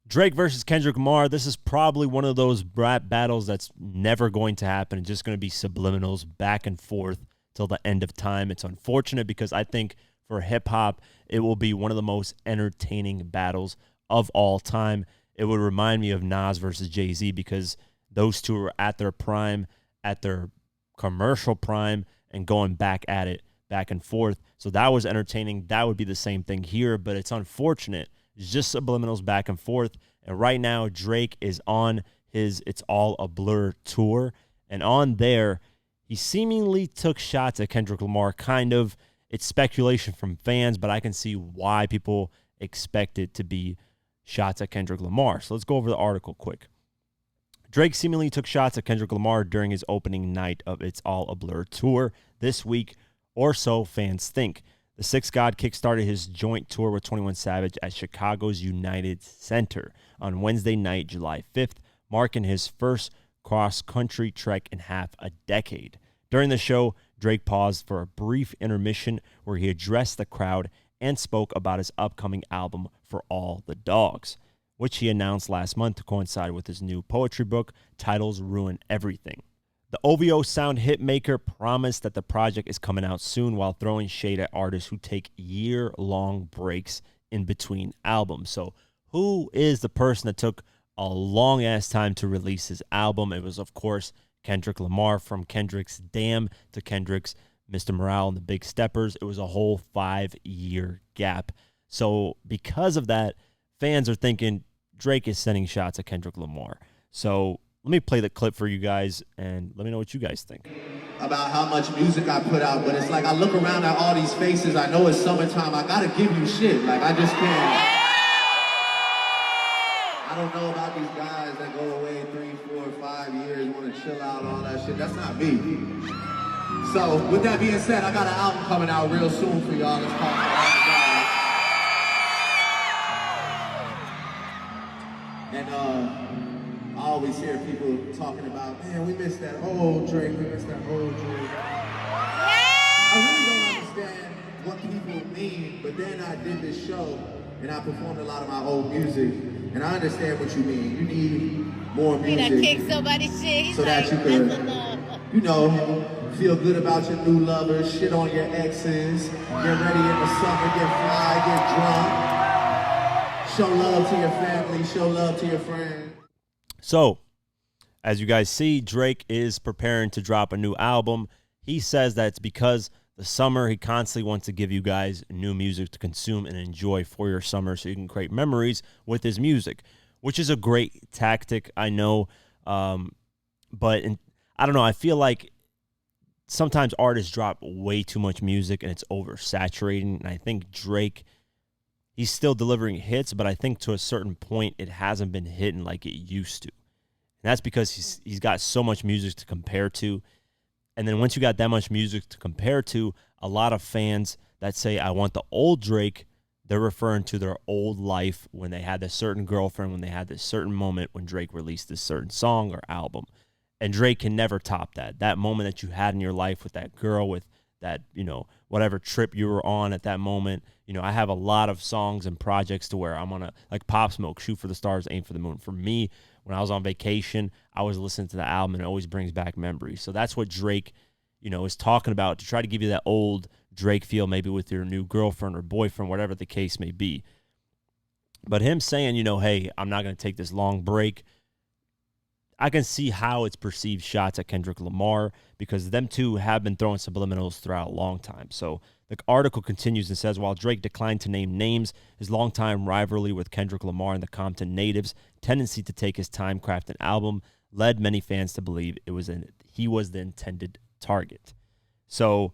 Drake versus Kendrick Lamar. This is probably one of those rap battles that's never going to happen. It's just going to be subliminals back and forth till the end of time. It's unfortunate because I think for hip-hop, it will be one of the most entertaining battles of all time. It would remind me of Nas versus Jay-Z because those two are at their prime, at their commercial prime, and going back at it, back and forth. So that was entertaining. That would be the same thing here, but it's unfortunate. It's just subliminals back and forth. And right now, Drake is on his It's All a Blur tour. And on there, he seemingly took shots at Kendrick Lamar. Kind of, it's speculation from fans, but I can see why people expect it to be shots at Kendrick Lamar. So let's go over the article quick. Drake seemingly took shots at Kendrick Lamar during his opening night of It's All a Blur tour this week, or so fans think. The Six God kickstarted his joint tour with 21 Savage at Chicago's United Center on Wednesday night, July 5th, marking his first cross-country trek in half a decade. During the show, Drake paused for a brief intermission where he addressed the crowd and spoke about his upcoming album, For All the Dogs, which he announced last month to coincide with his new poetry book, Titles Ruin Everything. The OVO sound hitmaker promised that the project is coming out soon while throwing shade at artists who take year-long breaks in between albums. So who is the person that took a long-ass time to release his album? It was, of course, Kendrick Lamar. From Kendrick's Damn to Kendrick's Mr. Morale and the Big Steppers. It was a whole 5-year gap. So because of that, fans are thinking Drake is sending shots at Kendrick Lamar. So let me play the clip for you guys, and let me know what you guys think. About how much music I put out, but it's like I look around at all these faces. I know it's summertime. I gotta give you shit. Like, I just can't. I don't know about these guys that go away 3, 4, 5 years, want to chill out, all that shit. That's not me. So, with that being said, I got an album coming out real soon for y'all. It's called For All the Dogs. And I always hear people talking about, man, we miss that old Drake, we miss that old Drake. I really don't understand what people mean, but then I did this show and I performed a lot of my old music, and I understand what you mean. You need more music. You kick somebody's shit. So that you can, you know, feel good about your new lovers, shit on your exes, get ready in the summer, get fly, get drunk, show love to your family, show love to your friends. So, as you guys see, Drake is preparing to drop a new album. He says that it's because the summer, he constantly wants to give you guys new music to consume and enjoy for your summer so you can create memories with his music, which is a great tactic, I know. I don't know, I feel like sometimes artists drop way too much music and it's oversaturating. And I think Drake, he's still delivering hits, but I think to a certain point it hasn't been hitting like it used to. And that's because he's got so much music to compare to. And then once you got that much music to compare to, a lot of fans that say, I want the old Drake, they're referring to their old life when they had this certain girlfriend, when they had this certain moment when Drake released this certain song or album. And Drake can never top that. That moment that you had in your life with that girl, with that, you know, whatever trip you were on at that moment. You know, I have a lot of songs and projects to where I'm on like Pop Smoke, Shoot for the Stars, Aim for the Moon. For me, when I was on vacation, I was listening to the album and it always brings back memories. So that's what Drake, you know, is talking about, to try to give you that old Drake feel, maybe with your new girlfriend or boyfriend, whatever the case may be. But him saying, you know, hey, I'm not going to take this long break, I can see how it's perceived shots at Kendrick Lamar, because them two have been throwing subliminals throughout a long time. So the article continues and says, while Drake declined to name names, his longtime rivalry with Kendrick Lamar and the Compton natives' tendency to take his time crafting album led many fans to believe he was the intended target. So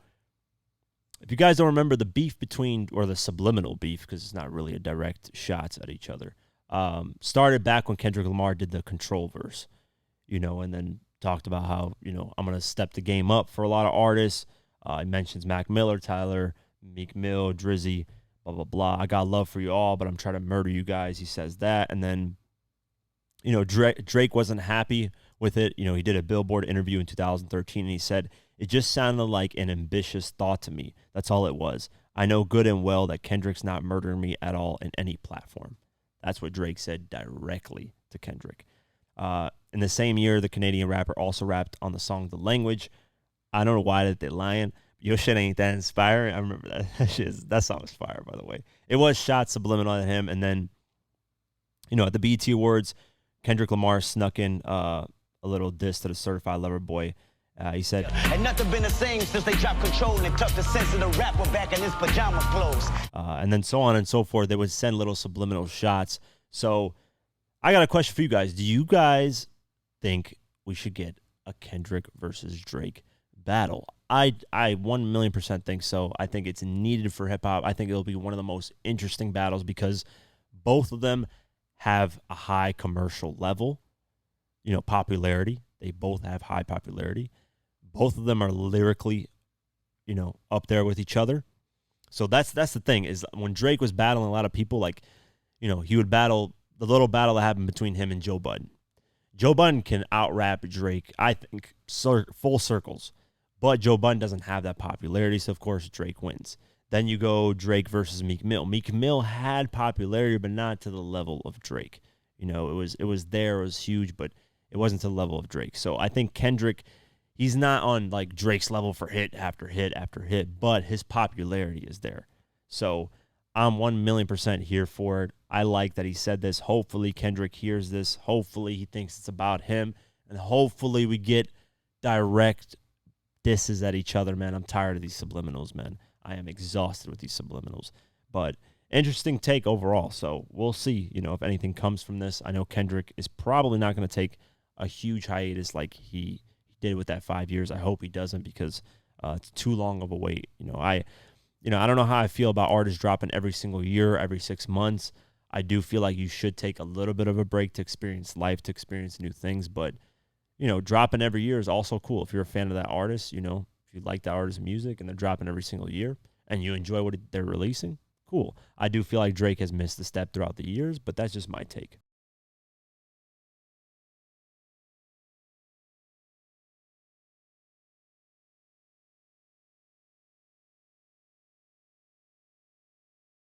if you guys don't remember the beef between, or the subliminal beef, because it's not really a direct shots at each other, started back when Kendrick Lamar did the Control verse. You know, and then talked about how, you know, I'm going to step the game up for a lot of artists. He mentions Mac Miller, Tyler, Meek Mill, Drizzy, blah, blah, blah. I got love for you all, but I'm trying to murder you guys. He says that. And then, you know, Drake wasn't happy with it. You know, he did a Billboard interview in 2013, and he said, it just sounded like an ambitious thought to me. That's all it was. I know good and well that Kendrick's not murdering me at all in any platform. That's what Drake said directly to Kendrick. In the same year, the Canadian rapper also rapped on the song The Language. I don't know why they're lying. Your shit ain't that inspiring. I remember that. That song was fire, by the way. It was shot subliminal at him. And then, at the BET Awards, Kendrick Lamar snuck in a little diss to the Certified Lover Boy. He said, and nothing been the same since they dropped Control and tucked the sense of the rapper back in his pajama clothes. And then so on and so forth. They would send little subliminal shots. So I got a question for you guys. Do you guys think we should get a Kendrick versus Drake battle? I 1,000,000% think so. I think it's needed for hip hop. I think it'll be one of the most interesting battles because both of them have a high commercial level, popularity. They both have high popularity. Both of them are lyrically, up there with each other. So that's the thing is when Drake was battling a lot of people, like, he would battle the little battle that happened between him and Joe Budden. Joe Budden can out-rap Drake, I think, full circles. But Joe Budden doesn't have that popularity, so of course Drake wins. Then you go Drake versus Meek Mill. Meek Mill had popularity, but not to the level of Drake. It was there, it was huge, but it wasn't to the level of Drake. So I think Kendrick, he's not on like Drake's level for hit after hit after hit, but his popularity is there. So I'm 1,000,000% here for it. I like that he said this. Hopefully Kendrick hears this. Hopefully he thinks it's about him. And hopefully we get direct disses at each other, man. I'm tired of these subliminals, man. I am exhausted with these subliminals. But interesting take overall. So we'll see, if anything comes from this. I know Kendrick is probably not going to take a huge hiatus like he did with that 5 years. I hope he doesn't because it's too long of a wait. I don't know how I feel about artists dropping every single year, every 6 months. I do feel like you should take a little bit of a break to experience life, to experience new things. But, dropping every year is also cool. If you're a fan of that artist, if you like that artist's music and they're dropping every single year and you enjoy what they're releasing, cool. I do feel like Drake has missed a step throughout the years, but that's just my take.